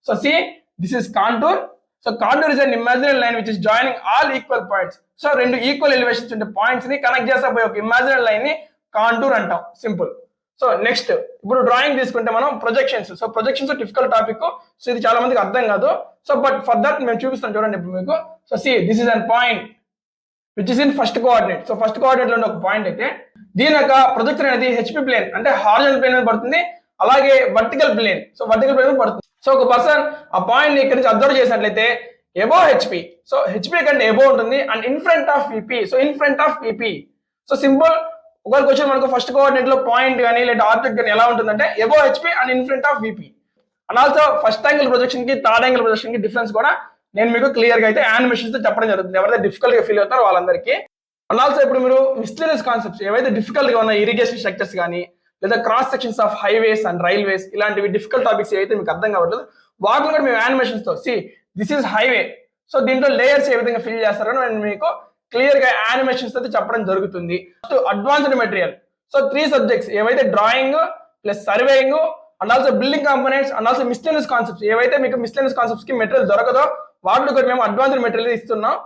So see this is contour. So contour is an imaginary line which is joining all equal points. So రెండు equal elevations ఉండే points ని connect చేసే పోయి ఒక imaginary line ని contour అంటాం, simple. So next ఇప్పుడు drawing తీసుకుంటే మనం projections. So projections difficult topic. So ఇది చాలా మందికి అర్థం కాదు. సో బట్ ఫర్ దట్ మేము చూపిస్తాం చూడండి ఇప్పుడు మీకు. So see this is an point which is in first coordinate. So first coordinate లో ఒక పాయింట్ అయితే దీని యొక్క ప్రొజెక్షన్ అనేది హెచ్పి ప్లేన్ అంటే హారిజాంటల్ ప్లేన్ మీద పడుతుంది, అలాగే vertical plane. So vertical plane మీద పడుతుంది. సో ఒక పర్సన్ ఆ పాయింట్ ని ఇక్కడ నుంచి అబ్జర్వ్ చేసినట్లయితే ఎబో హెచ్పి. సో హెచ్పి కంటే ఎబో ఉంటుంది and in front of VP. So in front of VP. So simple. ఒకవేళ క్వశ్చన్ మనకు ఫస్ట్ కోఆర్డినేట్ లో పాయింట్ కానీ లేదా ఆబ్జెక్ట్ కానీ ఎలా ఉంటుందంటే above HP and in front of VP. And also first angle projection కి థర్డ్ యాంగిల్ ప్రొజెక్షన్ కి డిఫరెన్స్ కూడా నేను మీకు క్లియర్ గా అయితే యానిమేషన్స్ తో చెప్పడం జరుగుతుంది, ఎవరైతే డిఫికల్ట్ గా ఫీల్ అవుతారో వాళ్ళందరికీ. అండ్ ఆల్సో ఇప్పుడు మీరు మిస్టీరియస్ కాన్సెప్ట్స్ ఏవైతే డిఫికల్ట్ గా ఉన్న ఇరిగేషన్ స్ట్రక్చర్స్ కానీ లేదా cross sections of highways and railways ఇలాంటివి డిఫికల్ట్ టాపిక్స్ ఏవైతే మీకు అర్థం కావట్లేదు వాటిని కూడా మేము యానిమేషన్స్ తో see this is highway. So దీంట్లో లేయర్స్ ఏ విధంగా ఫిల్ చేస్తారో నేను మీకు క్లియర్ గా యానిమేషన్స్ అయితే చెప్పడం జరుగుతుంది. Advanced material. సో 3 సబ్జెక్ట్స్ ఏవైతే drawing plus surveying and also building components and also miscellaneous concepts ఏవైతే మీకు మిస్టేనియస్ కాన్సెప్ట్స్ కి మెటీరియల్ దొరకదో వాటిలో కూడా మేము అడ్వాన్స్డ్ మెటీరియల్ ఇస్తున్నాం.